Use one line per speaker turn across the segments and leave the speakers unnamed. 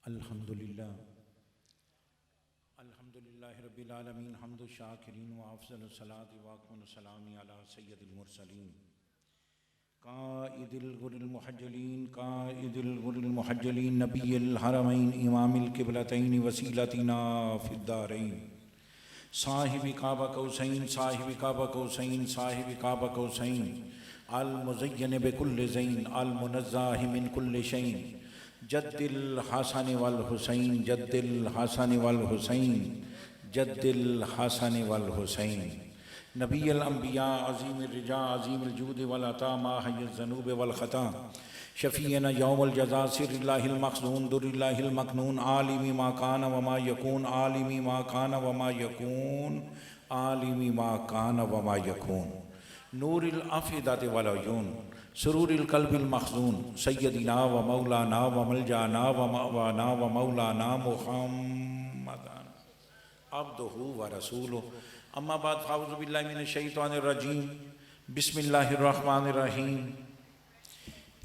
अल्हम्दुलिल्लाह अल्हम्दुलिल्लाहि रब्बिल आलमीन हम्दु शाकिरीन व अफ़ज़लु सलाति व अकमलु सलामी अला सय्यदिल मुरसलीन काइदिल गुरिल मुहज्जलीन नबिय्यिल हरमैन इमामिल क़िबलतैन वसीलतिना फ़िद्दारैन साहिबि काबा कौसैन अल मुज़य्यन बिकुल्लि ज़ैन अल मुनज़्ज़ह मिन कुल्लि शैइन जद्दिल हसन वल हुसैन नबील अंबिया अज़ीमिर रिजा अज़ीमिल जूद वल अता माहिय्यिज़ ज़ुनूब वल ख़ता शफ़ीअना यौमुल जज़ा सिर्रिल्लाहिल मख़ज़ून दुर्रिल्लाहिल मकनून आलिमी मा कान व मा यकून आलिमी मा कान व मा यकून आलिमी मा कान व मा यकून नूरिल अफ़िदाति वल अयून सुरूरिल क़ल्बिल मख़ज़ून सय्यदिना व मौलाना व मलजाना व मअवाना व मौलाना मुहम्मदन अब्दुहु व रसूलुहु अम्मा बाद फ़अऊज़ु बिल्लाहि मिनश शैतानिर रजीम बिस्मिल्लाहिर रहमानिर रहीम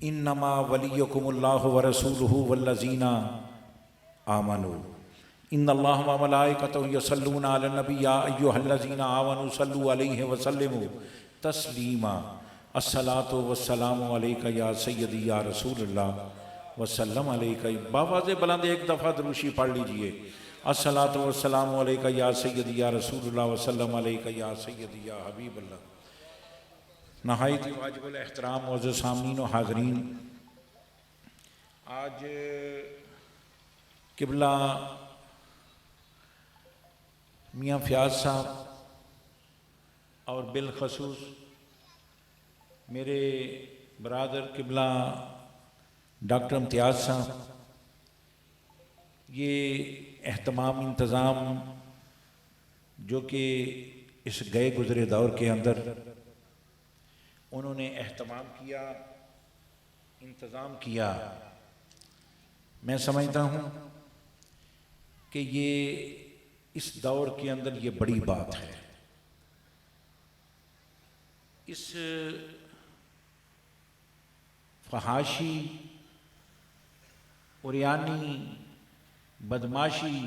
इन्नमा वलिय्युकुमुल्लाहु व रसूलुहु वल्लज़ीना आमनू इन्नल्लाहा व मलाइकतहु यसल्लूना अलन नबी या अय्युहल्लज़ीना आमनू सल्लू अलैहि व सल्लिमू तस्लीमा अस्सलातु वस्सलामु अलैका या सय्यदी या रसूलल्लाह वसल्लम अलैका। बावाज़े बुलंद एक दफ़ा दुरूशी पढ़ लीजिए। अस्सलातु वस्सलामु अलैका या सय्यदी या रसूलल्लाह वसल्लम अलैका या सय्यदी या हबीबल्लाह। नहायत वाजिबुल एहतराम मौजूद सामीन व हाज़रीन, आज किबला मियाँ फ़याज़ साहब और बिलखसूस मेरे बरादर किबला डॉक्टर इम्तियाज़ साहब, ये एहतमाम इंतज़ाम जो कि इस गए गुज़रे दौर के अंदर उन्होंने एहतमाम किया, इंतज़ाम किया, मैं समझता हूँ कि ये इस दौर के अंदर ये बड़ी बात है। इस फहाशी, उरियानी, बदमाशी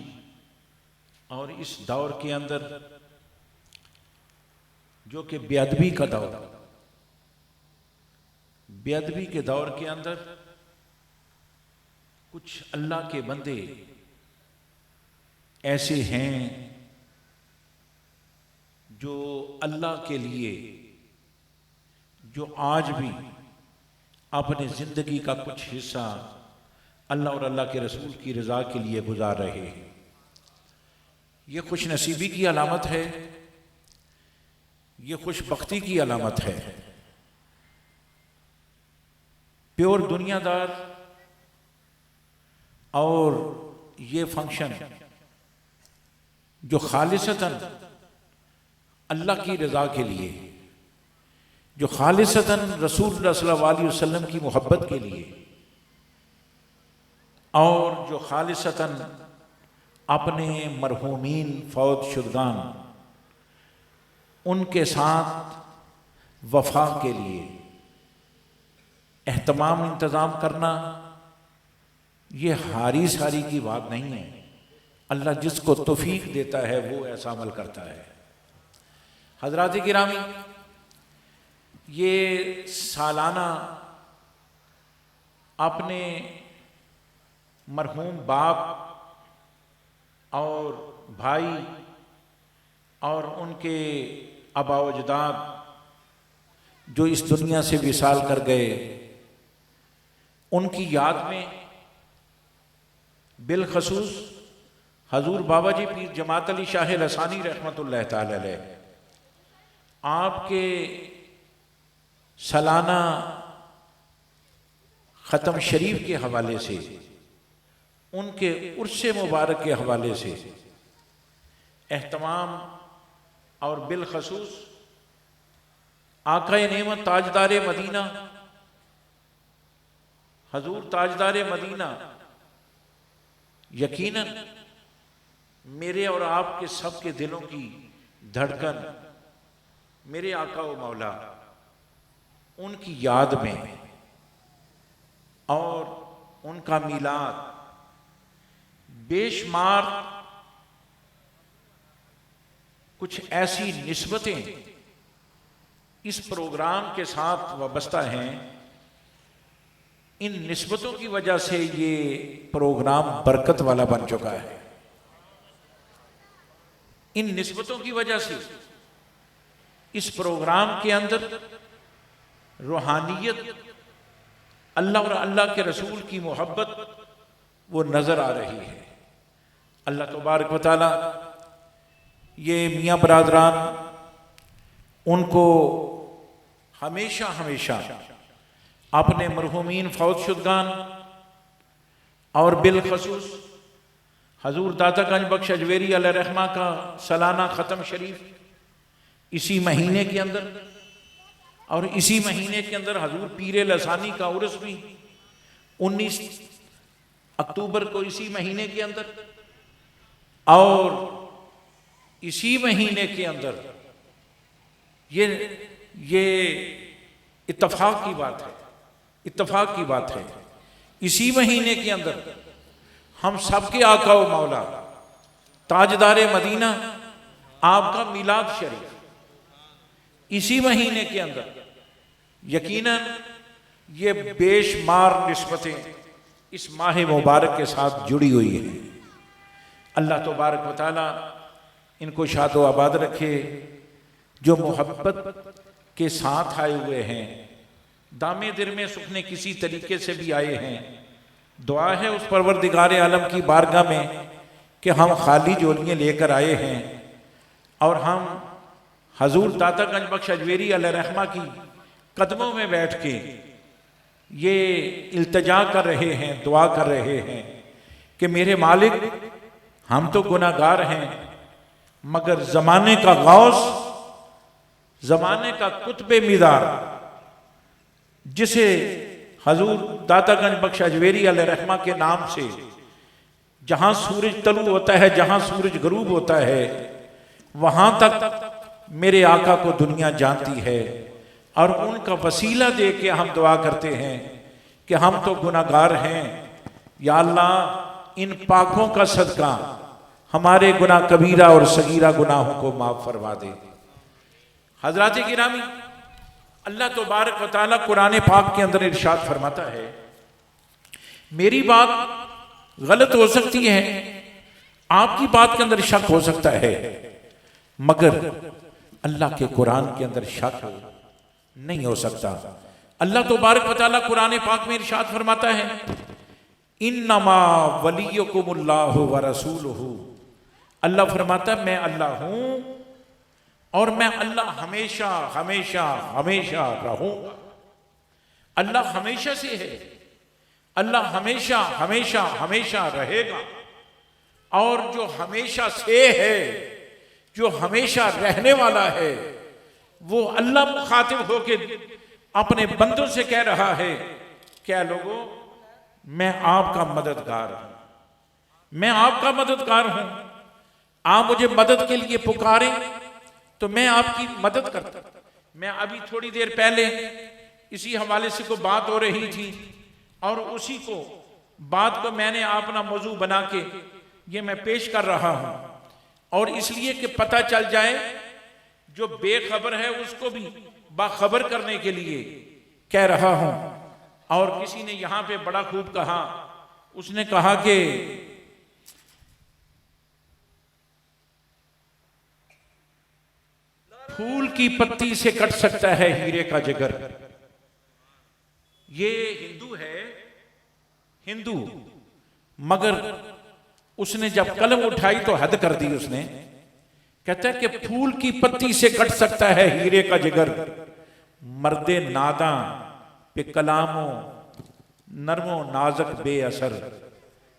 और इस दौर के अंदर जो कि बेअदबी का दौर, बेअदबी के दौर के अंदर कुछ अल्लाह के बंदे ऐसे हैं जो अल्लाह के लिए, जो आज भी अपने ज़िंदगी का कुछ हिस्सा अल्लाह और अल्लाह के रसूल की रज़ा के लिए गुजार रहे हैं। ये खुश नसीबी की अलामत है, ये खुशबख्ती की अलामत है। प्योर दुनियादार और ये फंक्शन जो खालिसतन अल्लाह की रज़ा के लिए, जो खालिसतन रसूलुल्लाह सल्लल्लाहु अलैहि वसल्लम की मोहब्बत के लिए और जो खालिसतन अपने मरहूमीन फौत शुदगान उनके साथ वफा के लिए एहतमाम इंतज़ाम करना, ये हारी सारी की बात नहीं है। अल्लाह जिसको तौफीक देता है वो ऐसा अमल करता है। हज़रात गिरामी, ये सालाना अपने मरहूम बाप और भाई और उनके आबा व अजदाद जो इस दुनिया से विसाल कर गए, उनकी याद में बिलखसूस हजूर बाबा जी पीर जमात अली शाह लसानी रहमतुल्लाह ताला अलैह आपके सालाना ख़त्म शरीफ के हवाले से, उनके उर्से मुबारक के हवाले से एहतमाम और बिलखसूस आक़ाए नेमत ताजदार मदीना हजूर ताजदार मदीना यकीनन मेरे और आपके सबके दिलों की धड़कन, मेरे आका व मौला उनकी याद में और उनका मीलाद बेशुमार कुछ ऐसी निस्बतें इस प्रोग्राम के साथ वाबस्ता हैं। इन निस्बतों की वजह से ये प्रोग्राम बरकत वाला बन चुका है। इन निस्बतों की वजह से इस प्रोग्राम के अंदर रूहानियत, अल्लाह और अल्लाह के रसूल की मोहब्बत वो नजर आ रही है। अल्लाह तबारक व तआला ये मियाँ बरादरान उनको हमेशा हमेशा अपने मरहूमीन फौत शुदगान और बिलखसूस हजूर दाता गंज बख्श अजवेरी अलैहि रहमा का सालाना ख़त्म शरीफ इसी महीने के अंदर, और इसी महीने के अंदर हजूर पीर लसानी का उर्स भी 19 अक्टूबर को इसी महीने के अंदर, और इसी महीने के अंदर ये इत्तफाक की बात है, इत्तफाक की बात है, इसी महीने के अंदर हम सबके आका व मौला ताजदारे मदीना आपका मिलाद शरीफ इसी महीने के अंदर, यकीनन ये बेशुमार निस्बतें इस माह मुबारक के साथ जुड़ी हुई हैं। अल्लाह तबारक व तआला इनको शादो आबाद रखे। जो मोहब्बत के साथ आए हुए हैं, दामे दिल में सुखने किसी तरीके से भी आए हैं, दुआ है उस परवरदिगार आलम की बारगाह में कि हम खाली झोलियाँ लेकर आए हैं और हम हजूर दाता गंज बख्श अजवेरी अलैहि रहमा की कदमों में बैठ के ये इल्तिजा कर रहे हैं, दुआ कर रहे हैं कि मेरे मालिक, हम तो गुनाहगार हैं, मगर ज़माने का गौस, ज़माने का कुतुब मिदार, जिसे हजूर दाता गंज बख्श अजवेरी अलैहि रहमा के नाम से जहाँ सूरज तलू होता है, जहाँ सूरज गरूब होता है, वहाँ तक मेरे आका को दुनिया जानती है। और उनका वसीला दे के हम दुआ करते हैं कि हम तो गुनाहगार हैं, या अल्लाह इन पाकों का सदका हमारे गुनाह कबीरा और सगीरा गुनाहों को माफ फरमा दे। हजरात गिरामी, अल्लाह तबारक व तआला कुरान पाक के अंदर इरशाद फरमाता है, मेरी बात गलत हो सकती है, आपकी बात के अंदर शक हो सकता है, मगर अल्लाह के कुरान के अंदर शक नहीं हो सकता। अल्लाह तबारक व तआला कुरान पाक में इरशाद फरमाता है, इन्नमा वलियुकुमुल्लाहु व रसूलुहु। अल्लाह फरमाता मैं अल्लाह हूं और मैं अल्लाह हमेशा हमेशा हमेशा रहूंगा। अल्लाह हमेशा से है, अल्लाह हमेशा हमेशा हमेशा रहेगा, और जो हमेशा से है, जो हमेशा रहने वाला है, वो अल्लाह मुखातिब होके अपने बंदों से कह रहा है, क्या लोगों, मैं आपका मददगार हूं, मैं आपका मददगार हूं, आप मुझे मदद के लिए पुकारें तो मैं आपकी मदद करता। मैं अभी थोड़ी देर पहले इसी हवाले से को बात हो रही थी, और उसी को बात को मैंने अपना मौजू बना के ये मैं पेश कर रहा हूं, और इसलिए कि पता चल जाए जो बेखबर है उसको भी बाखबर करने के लिए कह रहा हूं। और किसी ने यहां पे बड़ा खूब कहा, उसने कहा कि फूल की पत्ती से कट सकता है हीरे का जिगर। ये हिंदू है, हिंदू, मगर उसने जब कलम उठाई तो हद कर दी उसने। कहता है कि फूल की पत्ती से कट सकता है हीरे का जिगर, मर्दे नादा पे कलामो नरमो नाजक बेअसर।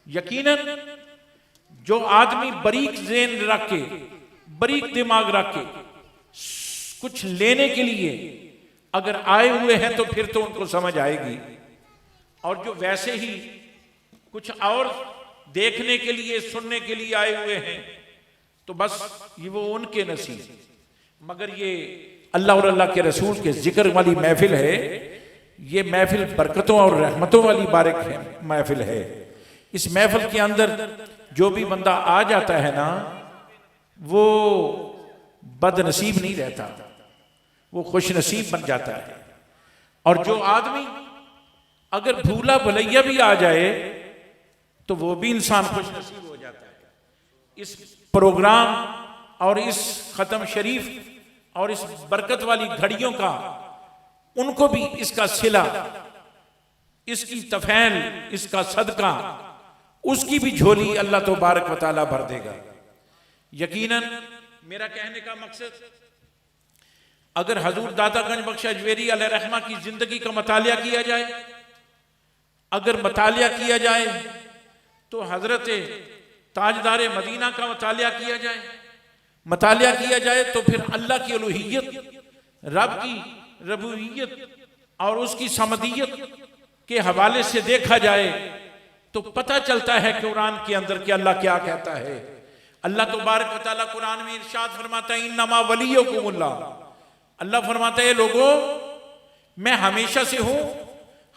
यकीनन जो आदमी बरीक ज़ेन रख के, बरीक दिमाग रख के कुछ लेने के लिए अगर आए हुए हैं तो फिर तो उनको समझ आएगी, और जो वैसे ही कुछ और देखने के लिए, सुनने के लिए आए हुए हैं तो बस ये वो उनके नसीब। मगर ये अल्लाह और अल्लाह के रसूल के जिक्र वाली महफिल है, ये महफिल बरकतों और रहमतों वाली बारिक है महफिल है। इस महफिल के अंदर जो भी बंदा आ जाता है ना वो बदनसीब नहीं रहता, वो खुशनसीब बन जाता है। और जो आदमी अगर भूला भलैया भी आ जाए तो वो भी इंसान खुशनसीब हो जाता है। इस प्रोग्राम और इस खत्म शरीफ और इस बरकत वाली घड़ियों का उनको भी इसका सिला, इसकी तफैल, इसका सदका, उसकी भी झोली अल्लाह तबारक व तआला भर देगा। यकीनन मेरा कहने का मकसद, अगर हजूर दाता गंज बख्श अजमेरी अलैहिर्रहमा की जिंदगी का मतालिया किया जाए, अगर मतालिया किया जाए तो हजरत ताजदार मदीना का मतालिया किया जाए, मतालिया किया जाए तो फिर अल्लाह की उलूहियत, रब की रबूबियत और उसकी समदियत के हवाले से देखा जाए तो पता चलता है कुरान के अंदर कि अल्लाह क्या कहता है। अल्लाह तबारक व तआला कुरान में इरशाद फरमाता है, इन्नमा वलियुकुमुल्लाह, अल्लाह फरमाता है लोगों मैं हमेशा से हूं,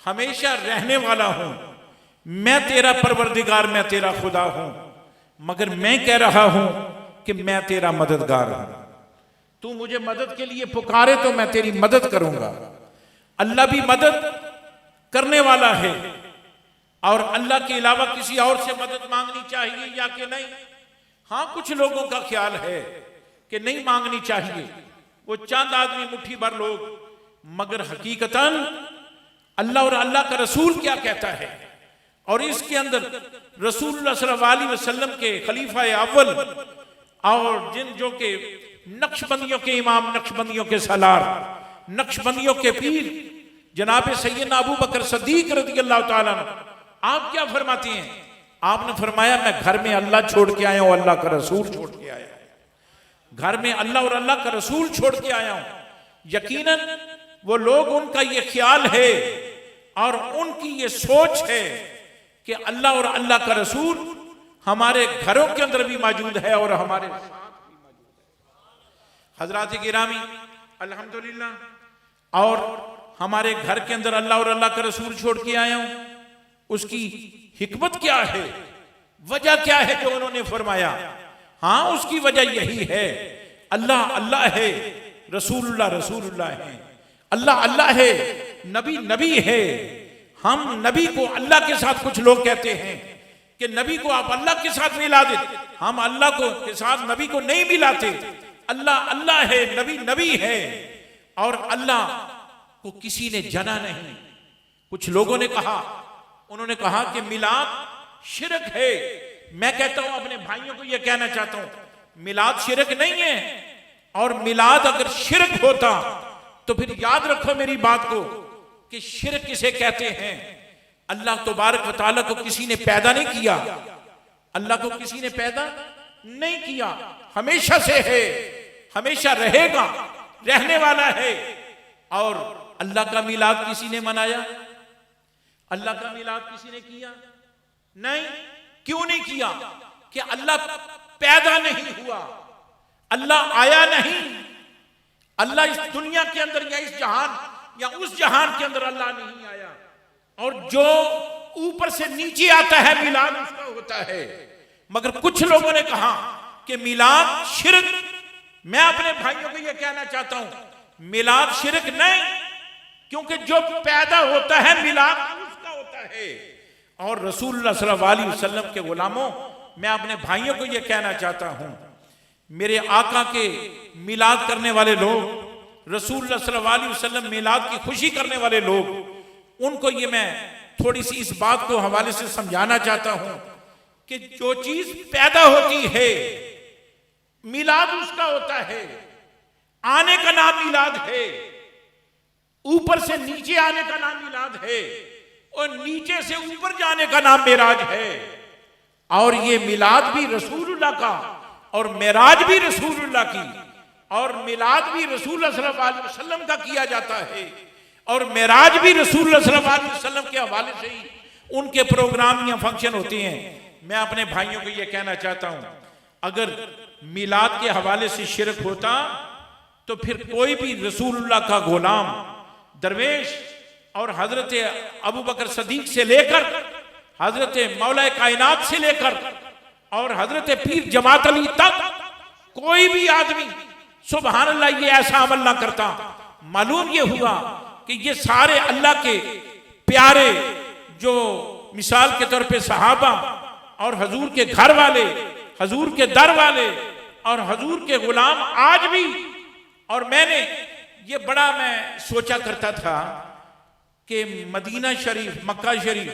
हमेशा रहने वाला हूं, मैं तेरा परवरदिगार, मैं तेरा खुदा हूं, मगर मैं कह रहा हूं कि मैं तेरा मददगार हूं। तू मुझे मदद के लिए पुकारे तो मैं तेरी मदद करूंगा। अल्लाह भी मदद करने वाला है और अल्लाह के अलावा किसी और से मदद मांगनी चाहिए या कि नहीं? हाँ, कुछ लोगों का ख्याल है कि नहीं मांगनी चाहिए, वो चंद आदमी मुट्ठी भर लोग, मगर हकीकतन अल्लाह और अल्लाह का रसूल क्या कहता है। और इसके अंदर रसूलुल्लाह सल्लल्लाहु अलैहि वसल्लम के खलीफा अव्वल और जिन जो के नक्शबंदियों के इमाम, नक्शबंदियों के सालार, नक्शबंदियों के पीर जनाब सैयदना अबू बकर सिद्दीक रज़ियल्लाहु ताला अन्हु, आप क्या फरमाते हैं? आपने फरमाया मैं घर में अल्लाह छोड़ के आया हूं, अल्लाह का रसूल छोड़ के आया हूं, घर में अल्लाह और अल्लाह का रसूल छोड़ के आया हूं। यकीनन वो लोग, उनका ये ख्याल है और उनकी ये सोच है कि अल्लाह और अल्लाह का रसूल हमारे घरों के अंदर भी मौजूद है और हमारे साथ भी मौजूद है। हजरात गिरामी अल्हम्दुलिल्लाह, और हमारे घर के अंदर अल्लाह और अल्लाह का रसूल छोड़ के आया हूं, उसकी हिकमत क्या है, वजह क्या है जो उन्होंने फरमाया? हाँ, उसकी वजह यही है, अल्लाह अल्लाह है, रसूलुल्लाह रसूलुल्लाह है, अल्लाह अल्लाह है, नबी नबी है। हम नबी को अल्लाह के साथ, कुछ लोग कहते हैं कि नबी को आप अल्लाह के साथ मिला देते, हम अल्लाह को के साथ नबी को नहीं मिलाते। अल्लाह अल्लाह है, नबी नबी है, और अल्लाह को किसी ने जना नहीं। कुछ लोगों ने कहा, उन्होंने कहा कि मिलाद शिरक है। मैं कहता हूं, अपने भाइयों को यह कहना चाहता हूं, मिलाद शिरक नहीं है। और मिलाद अगर शिरक होता तो फिर याद रखो मेरी बात को कि शिरक किसे कहते हैं। अल्लाह तबारक व तआला को किसी ने पैदा नहीं किया, अल्लाह को किसी ने पैदा नहीं किया, हमेशा से है, हमेशा रहेगा, रहने वाला है। और अल्लाह का मिलाद किसी ने मनाया? अल्लाह का मिलाद किसी ने किया? नहीं। क्यों नहीं किया? कि अल्लाह पैदा नहीं हुआ, अल्लाह आया नहीं, अल्लाह इस दुनिया के अंदर या इस जहान या उस जहान के अंदर अल्लाह नहीं आया। और जो ऊपर से नीचे आता है मिलाद उसका होता है। मगर कुछ लोगों ने कहा कि मिलाद शिरक। मैं अपने भाइयों को यह कहना चाहता हूं, मिलाद शिरक नहीं, क्योंकि जो पैदा होता है मिलाद उसका होता है। और रसूलुल्लाह सल्लल्लाहु अलैहि वसल्लम के गुलामों, मैं अपने भाइयों को यह कहना चाहता हूं, मेरे आका के मिलाद करने वाले लोग, रसूलुल्लाह सल्लल्लाहु अलैहि वसल्लम मिलाद की खुशी करने वाले लोग, उनको ये मैं थोड़ी सी इस बात को हवाले से समझाना चाहता हूं कि जो चीज पैदा होती है मिलाद उसका होता है। आने का नाम मिलाद है, ऊपर से नीचे आने का नाम मिलाद है, और नीचे से ऊपर जाने का नाम मेराज है। और ये मिलाद भी रसूलुल्लाह का और मेराज भी रसूलुल्लाह की, और मिलाद भी रसूलुल्लाह सल्लल्लाहु अलैहि वसल्लम का किया जाता है, और मेराज भी रसूलुल्लाह सल्लल्लाहु अलैहि वसल्लम के हवाले से ही उनके प्रोग्राम या फंक्शन होते हैं। मैं अपने भाइयों को यह कहना चाहता हूं, अगर मिलाद के हवाले से शिरक होता तो फिर कोई भी रसूलुल्लाह का गुलाम, दरवेश और हजरत अबू बकर सिद्दीक से लेकर हजरत मौला कायनात से लेकर और हजरत पीर जमात अली तक कोई भी आदमी सुभान अल्लाह ये ऐसा अमल ना करता। मालूम ये हुआ कि ये सारे अल्लाह के प्यारे जो मिसाल के तौर पे सहाबा और हजूर के घर वाले, हजूर के दर वाले और हजूर के गुलाम आज भी। और मैंने ये बड़ा मैं सोचा करता था कि मदीना शरीफ, मक्का शरीफ,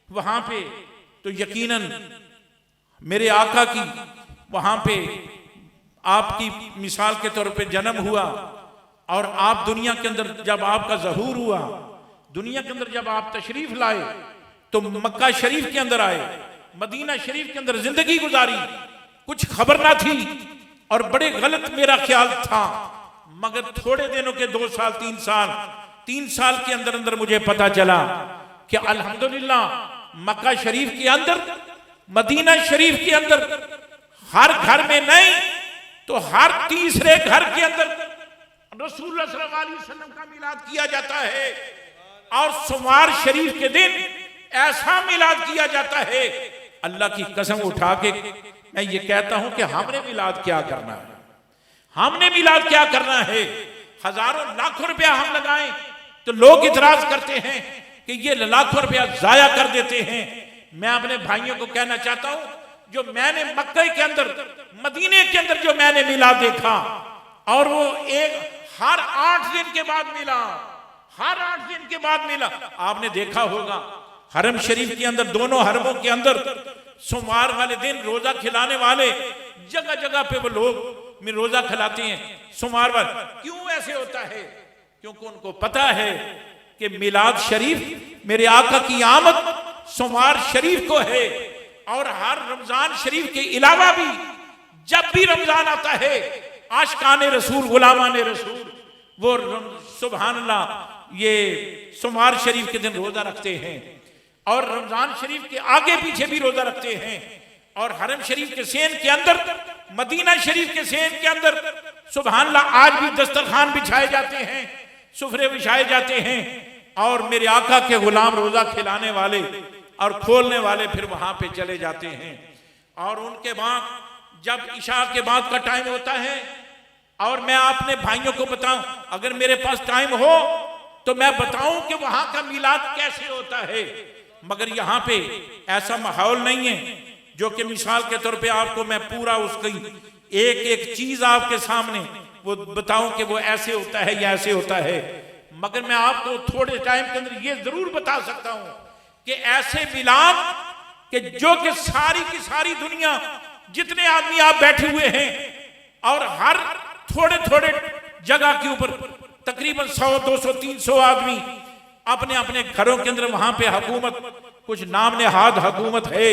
वहां पे तो यकीनन मेरे आका की वहां पे आपकी मिसाल के तौर पे जन्म हुआ और आप दुनिया के अंदर जब आपका ज़हूर हुआ, दुनिया के अंदर जब आप तशरीफ लाए तो मक्का शरीफ के अंदर आए, मदीना शरीफ के अंदर जिंदगी गुजारी, कुछ खबर ना थी और बड़े गलत मेरा ख्याल था। मगर थोड़े दिनों के 2 साल 3 साल के अंदर अंदर मुझे पता चला कि अल्हम्दुलिल्लाह मक्का शरीफ के अंदर, मदीना शरीफ के अंदर हर घर में नहीं तो हर तीसरे घर के अंदर रसूलुल्लाह सल्लल्लाहु अलैहि वसल्लम का मिलाद किया जाता है। और सोमवार शरीफ के दिन ऐसा मिलाद किया जाता है, अल्लाह की कसम उठा के मैं ये कहता हूं कि हमने मिलाद क्या करना है, हमने मिलाद क्या करना है। हजारों लाखों रुपया हम लगाएं तो लोग इतराज करते हैं कि ये लाखों रुपया जाया कर देते हैं। मैं अपने भाइयों को कहना चाहता हूं, जो मैंने मक्के के अंदर, मदीने के अंदर जो मैंने मिलाद देखा, और वो एक हर 8 दिन के बाद मिला, हर 8 दिन के बाद मिला। आपने देखा होगा हरम शरीफ के अंदर, दोनों हरमों के अंदर सोमवार वाले दिन रोजा खिलाने वाले जगह जगह पे वो लोग में रोजा खिलाते हैं सोमवार वाले। क्यों ऐसे होता है? क्योंकि उनको पता है कि मिलाद शरीफ मेरे आका की आमद सोमवार शरीफ को है। और हर रमजान शरीफ के अलावा भी जब भी रमजान आता है, आशिकाने रसूल, गुलामाने रसूल वो सुभान अल्लाह ये सोमवार शरीफ के दिन रोजा रखते हैं और रमजान शरीफ के आगे पीछे भी रोजा रखते हैं। और हरम शरीफ के सेन के अंदर, मदीना शरीफ के सेन के अंदर सुभान अल्लाह आज भी दस्तरखान बिछाए जाते हैं, सुफरे बिछाए जाते हैं और मेरे आका के गुलाम रोजा खिलाने वाले और खोलने वाले फिर वहां पे चले जाते हैं। और उनके बाद जब इशा के बाद का टाइम होता है, और मैं अपने भाइयों को बताऊं, अगर मेरे पास टाइम हो तो मैं बताऊं कि वहां का मिलाद कैसे होता है। मगर यहाँ पे ऐसा माहौल नहीं है जो कि मिसाल के तौर पे आपको मैं पूरा उसकी एक एक चीज आपके सामने वो बताऊं कि वो ऐसे होता है या ऐसे होता है। मगर मैं आपको थोड़े टाइम के अंदर ये जरूर बता सकता हूं कि ऐसे मिलाद कि जो कि सारी की सारी दुनिया, जितने आदमी आप बैठे हुए हैं और हर थोड़े थोड़े जगह के ऊपर तकरीबन 100, 200, 300 आदमी अपने अपने घरों के अंदर, वहां पे हुकूमत कुछ नाम नेहाद हुकूमत है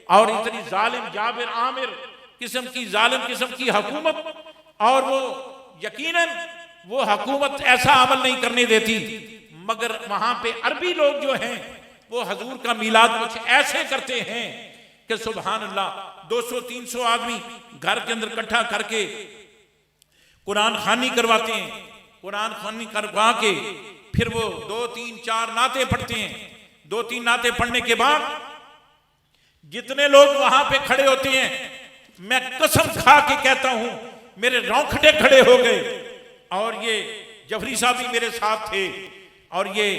और इतनी जालिम जाबिर आमिर किस्म की जालिम किस्म की हुकूमत, और वो यकीनन वो हुकूमत ऐसा अमल नहीं करने देती। मगर वहां पे अरबी लोग जो हैं वो हजूर का मिलाद कुछ ऐसे करते हैं कि सुभान अल्लाह 200-300 आदमी घर के अंदर इकट्ठा करके कुरान खानी करवाते हैं। कुरान खानी करवा के फिर वो 2-3-4 नाते पढ़ते हैं। 2-3 नाते पढ़ने के बाद जितने लोग वहां पे खड़े होते हैं, मैं कसम खा के कहता हूं मेरे रौंखटे खड़े हो गए। और ये जफरी साहब भी मेरे साथ थे और ये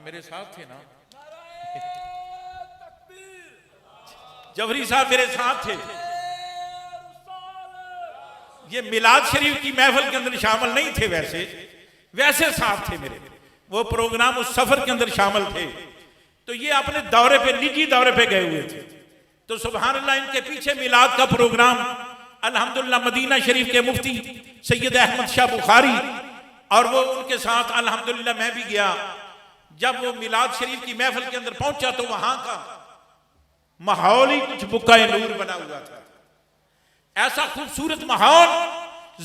मेरे साथ थे ना, जफरी साहब मेरे साथ थे। ये मिलाद शरीफ की महफिल के अंदर शामिल नहीं थे, वैसे साथ थे मेरे, वो प्रोग्राम उस सफर के अंदर शामिल थे। तो ये अपने दौरे पे, निजी दौरे पे गए हुए थे। तो सुभान अल्लाह इनके पीछे मिलाद का प्रोग्राम अल्हम्दुलिल्लाह मदीना शरीफ के मुफ्ती सैयद अहमद शाह बुखारी, और वो उनके साथ अल्हम्दुलिल्लाह मैं भी गया। जब वो मिलाद शरीफ की महफिल के अंदर पहुंचा तो वहां का माहौल ही कुछ बुक्का नूर बना हुआ था। ऐसा खूबसूरत माहौल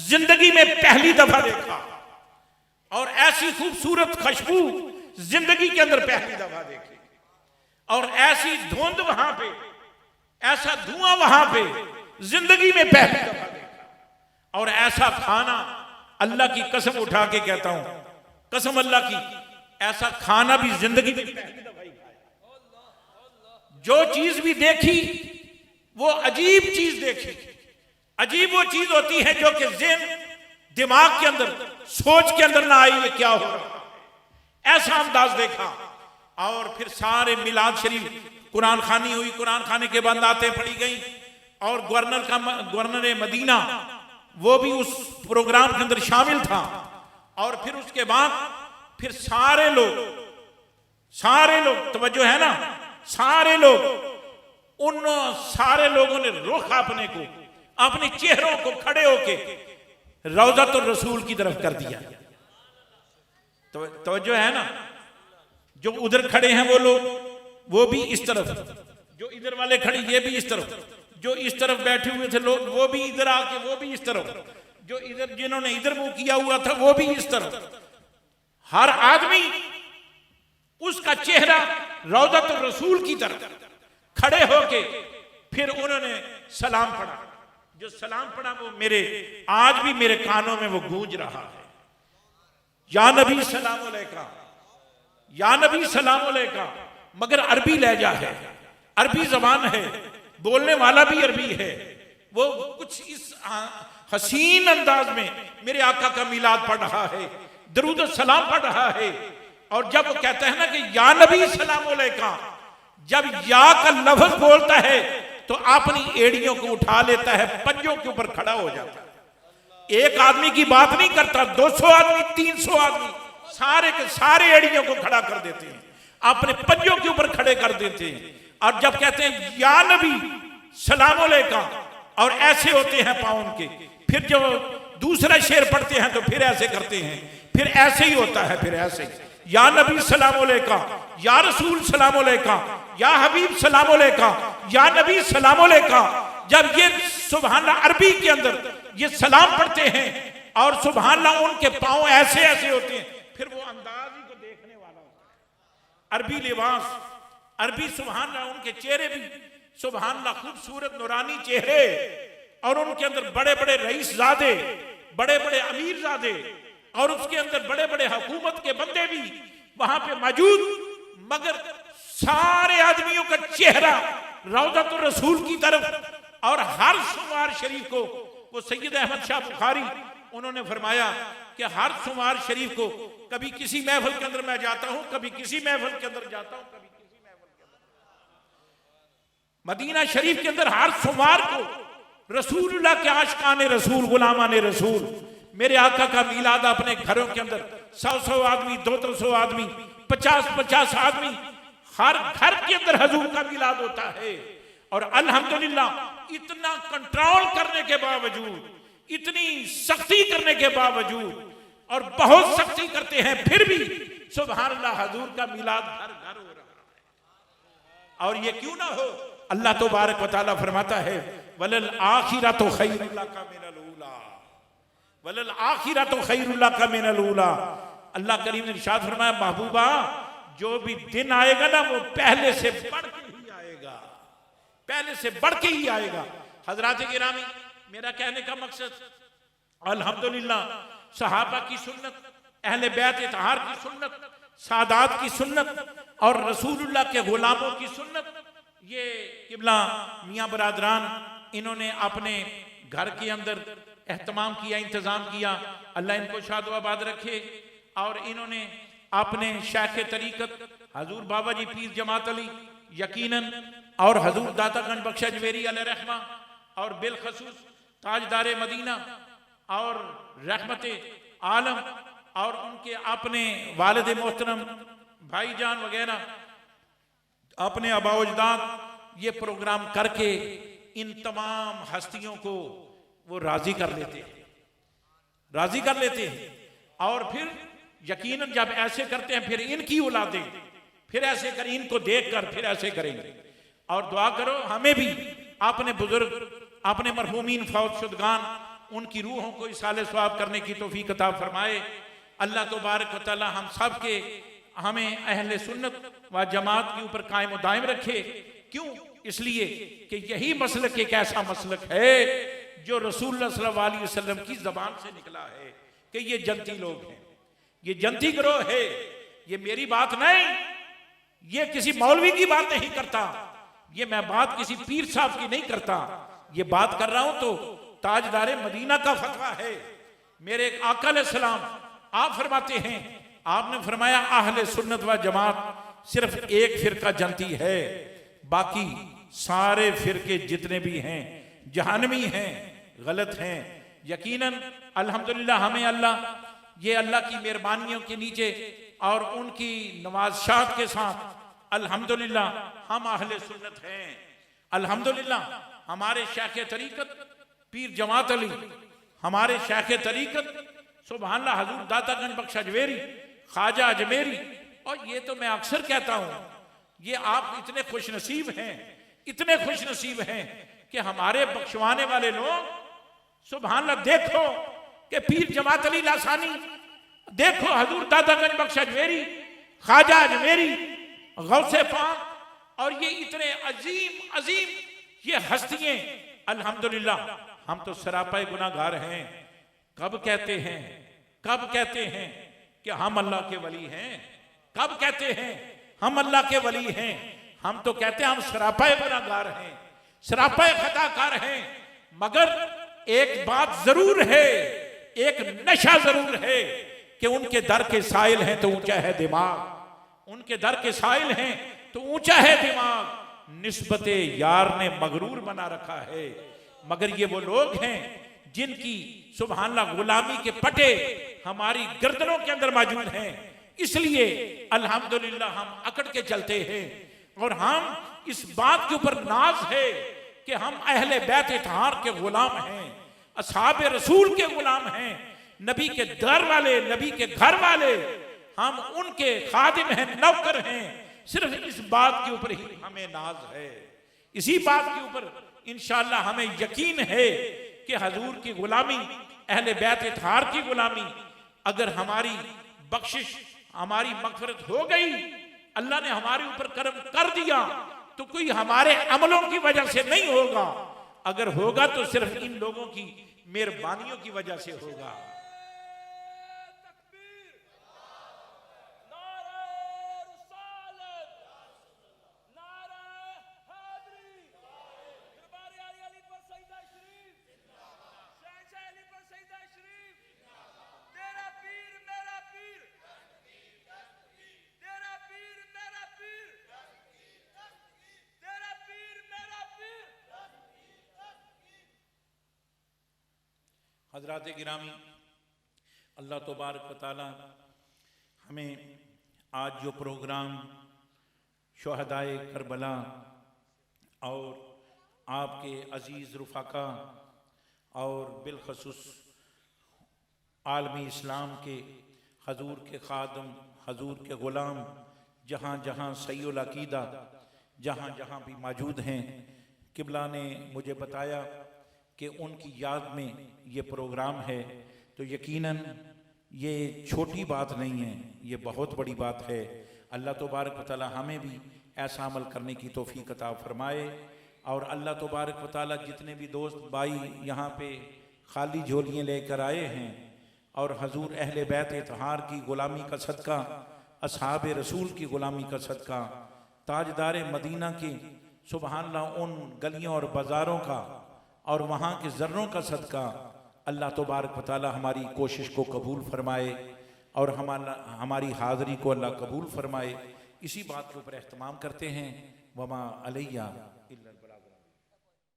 जिंदगी में पहली दफा देखा और ऐसी खूबसूरत खुशबू जिंदगी के अंदर पहली दफा देखी और ऐसी धुंध वहां पे, ऐसा धुआं वहां पे जिंदगी में पहली दफा देखा। और ऐसा खाना, अल्लाह की कसम उठा के कहता हूं, कसम अल्लाह की, ऐसा खाना भी जिंदगी में पहली दफा ही खाया। जो चीज भी देखी वो अजीब चीज देखी। अजीब वो चीज होती है जो कि ज़हन दिमाग के अंदर सोच के अंदर ना आई है क्या हो रहा है, ऐसा अंदाज देखा। और फिर सारे मिलाद शरीफ कुरान खानी हुई, कुरान खाने के बाद आते पढ़ी गई और गवर्नर मदीना वो भी उस प्रोग्राम के अंदर शामिल था। और फिर उसके बाद फिर सारे लोग तवज्जो है ना, सारे लोग उन सारे लोगों ने रुख अपने चेहरों को खड़े होके रौज़तुर रसूल की तरफ कर दिया। तो तवज्जो है ना, जो उधर खड़े हैं वो लोग वो भी इस तरफ, जो इधर वाले खड़े ये भी इस तरफ, जो इस तरफ बैठे हुए थे लोग वो भी इधर आके वो भी इस तरफ, जो इधर जिन्होंने इधर मुंह किया हुआ था वो भी इस तरफ। हर आदमी उसका चेहरा रौज़तुर रसूल की तरफ खड़े होके फिर उन्होंने सलाम पढ़ा। जो सलाम पढ़ा वो आज भी मेरे कानों में वो गूंज रहा है, या नबी सलाम अलैका, या नबी सलाम अलैका। मगर अरबी लहजा है, अरबी जबान है, बोलने वाला भी अरबी है। वो कुछ इस हसीन अंदाज में मेरे आका का मिलाद पढ़ रहा है, दरूद सलाम पढ़ रहा है। और जब वो कहता है ना कि या नबी सलाम अलैका, जब या का लफ्ज बोलता है तो अपनी एड़ियों को उठा लेता है, पंजों के ऊपर खड़ा हो जाता है। एक आदमी की बात नहीं करता, 200 आदमी 300 आदमी सारे के सारे एड़ियों को खड़ा कर देते हैं, अपने पंजों के ऊपर खड़े कर देते हैं। और जब कहते हैं या नबी सलाम अलैका और ऐसे होते हैं पाँव उनके, फिर जब दूसरा शेर पढ़ते हैं तो फिर ऐसे करते हैं, फिर ऐसे ही होता है, फिर ऐसे या नबी सलाम अलैका, या रसूल सलाम अलैका, या हबीब सलाम अलैका, या नबी सलाम अलैका। जब ये सुबहानल्लाह अरबी के अंदर ये सलाम पढ़ते हैं और सुबहानल्लाह उनके पाँव ऐसे ऐसे होते हैं, फिर वो अंदाज ही को देखने वाला होता है। अरबी लिबास, अरबी सुबहानल्लाह, उनके चेहरे भी सुबहानल्लाह खूबसूरत नूरानी चेहरे, और उनके अंदर बड़े बड़े रईस ज़ादे, बड़े बड़े अमीर ज़ादे, और उसके अंदर बड़े बड़े हुकूमत के बंदे भी वहां पे मौजूद। मगर सारे आदमियों का चेहरा रौज़तुर रसूल की तरफ। और हर सोमवार शरीफ को वो सैयद अहमद शाह बुखारी उन्होंने फरमाया कि हर सोमवार शरीफ को कभी किसी महफिल के अंदर मैं जाता हूं, कभी किसी महफिल के अंदर जाता हूं, कभी किसी महफिल के अंदर। मदीना शरीफ के अंदर हर सोमवार को रसूलुल्लाह के आशिकाने रसूल, गुलामाने रसूल, मेरे आका का मिलाद अपने घरों के अंदर 100 आदमी, 200 आदमी, 50 आदमी, हर घर के अंदर हुजूर का मिलाद होता है। और अल्हम्दुलिल्लाह इतना कंट्रोल करने के बावजूद, इतनी सख्ती करने के बावजूद, और बहुत सख्ती करते हैं फिर भी सुबहानल्लाह हुजूर का मिलाद घर घर हो रहा है। और ये क्यों ना हो, अल्लाह तबारक व तआला फरमाता है वलल आखिरतु खैरुल लका मिनल ऊला, वलल आखिरतु खैरुल लका मिनल ऊला। अल्लाह करीम ने इरशाद फरमाया महबूबा, जो भी दिन आएगा ना वो पहले से बढ़ के ही आएगा, पहले से बढ़ के ही आएगा। हजरात गिरामी, मेरा कहने का मकसद अल्हम्दुलिल्लाह सहाबा की सुन्नत, अहले बैत इत्तहार की सुन्नत, सादात की सुन्नत और रसूलुल्लाह के गुलामों की सुन्नत, ये किबला मियाँ बरादरान इन्होंने अपने घर के अंदर एहतमाम किया, इंतज़ाम किया। अल्लाह इनको शादो आबाद रखे। और इन्होंने अपने शेख तरीक़त हजूर बाबा जी पीर जमात अली यकीनन, और हजूर दाता गंज बख्श अजमेरी अलैहि रहमा, और बिलखसूस ताजदार मदीना और रहमत आलम, और उनके अपने वालिद मोहतरम भाईजान वगैरह, अपने आबाउजदाद, ये प्रोग्राम करके इन तमाम हस्तियों को वो राजी कर लेते हैं, राजी कर लेते हैं। और फिर यकीनन जब ऐसे करते हैं फिर इनकी औलादें फिर ऐसे करें, इनको देखकर फिर ऐसे करेंगे। और दुआ करो हमें भी अपने बुजुर्ग, अपने मरहूमीन फौत शुदगान, उनकी रूहों को इसाले सवाब करने की तौफीक अता फरमाए। अल्लाह तबारक व तआला हम सब के, हमें अहले सुन्नत व जमात के ऊपर कायम दायम रखे। क्यों? इसलिए कि यही मसलक एक ऐसा मसलक है जो रसूलुल्लाह सल्लल्लाहु अलैहि वसल्लम की ज़बान से निकला है कि ये जनती लोग हैं, ये जनती गिरोह है। ये मेरी बात नहीं, ये किसी मौलवी की बात नहीं करता, ये मैं बात किसी पीर साहब की नहीं करता, ये बात कर रहा हूं तो ताजदारे मदीना का फतवा है। मेरे एक आका अलैहिस्सलाम आप फरमाते हैं, आपने फरमाया अहले सुन्नत व जमात सिर्फ एक फिरका जनती है, बाकी सारे फिरके जितने भी हैं जहन्नमी हैं, गलत हैं। यकीनन अल्हम्दुलिल्लाह हमें अल्लाह, ये अल्लाह की मेहरबानियों के नीचे और उनकी नवाज़शात के साथ अल्हम्दुलिल्लाह हम अहले सुन्नत हैं। अल्हम्दुलिल्लाह हमारे शेख तरीकत पीर जमात अली, हमारे शेख तरीकत सुभानअल्लाह हजूर दातागंज बख्श अजमेरी, ख्वाजा अजमेरी, और ये तो मैं अक्सर कहता हूं, ये आप इतने खुश नसीब हैं, इतने खुश नसीब हैं कि हमारे बख्शवाने वाले लोग सुभानअल्लाह, देखो कि पीर जमात अली लासानी, देखो हजूर दातागंज बख्श अजमेरी, ख्वाजा अजमेरी, गौसे पाक, और ये इतने अजीम अजीम ये हस्तियां, अल्हम्दुलिल्लाह हम तो सरापाए गुनाहगार हैं। कब कहते हैं कि हम अल्लाह के वली हैं? कब कहते हैं हम अल्लाह के वली हैं? हम तो कहते हैं हम सरापाए गुनाहगार हैं, सरापाए खताकार हैं। मगर एक बात जरूर है, एक नशा जरूर है कि उनके दर के साइल हैं तो ऊंचा है दिमाग, उनके दर के साइल हैं तो ऊंचा है दिमाग। निस्बते यार ने मगरूर बना रखा है। मगर ये वो लोग हैं जिनकी सुभानअल्लाह गुलामी के पटे हमारी गर्दनों के अंदर मौजूद हैं। इसलिए अल्हम्दुलिल्लाह हम अकड़ के चलते हैं और हम इस बात के ऊपर नाज है कि हम अहले बैत इत्तहार के गुलाम हैं, असहाबे रसूल के गुलाम हैं, नबी के दर वाले, नबी के घर वाले, हम उनके खादिम हैं, नौकर हैं। सिर्फ इस बात के ऊपर ही हमें नाज है, इसी बात के ऊपर इंशाअल्लाह हमें यकीन है कि हजूर की गुलामी, अहले बैत इत्तहार की गुलामी, अगर हमारी बख्शिश, हमारी मगफरत हो गई, अल्लाह ने हमारे ऊपर करम कर दिया, तो कोई हमारे अमलों की वजह से नहीं होगा। अगर होगा तो सिर्फ इन लोगों की मेहरबानियों की वजह से होगा। हजरात गिरामी, अल्लाह तबारक व तआला हमें आज जो प्रोग्राम शुहदाए करबला और आपके अजीज़ रुफ़ाका और बिलखसूस आलमी इस्लाम के हजूर के खादम, हजूर के ग़ुलाम, जहाँ जहाँ सैयुल अक़ीदा जहाँ जहाँ भी मौजूद हैं, किबला ने मुझे बताया कि उनकी याद में ये प्रोग्राम है, तो यकीनन ये छोटी बात नहीं है, ये बहुत बड़ी बात है। अल्लाह तबारक व तआला हमें भी ऐसा अमल करने की तौफीक अता फरमाए। और अल्लाह तबारक व तआला जितने भी दोस्त भाई यहाँ पे खाली झोलियाँ लेकर आए हैं और हजूर अहले बैत इत्तहार की ग़ुलामी का सदका, असहाबे रसूल की ग़ुलामी का सदका, ताजदार मदीना की सुबहानअल्लाह उन गलियों और बाज़ारों का और वहाँ के ज़र्रों का सदका, अल्लाह तबारक व तआला हमारी कोशिश को कबूल फरमाए और हमारी हाज़री को अल्लाह कबूल फरमाए। इसी बात के ऊपर एहतमाम करते हैं। वमा अलैया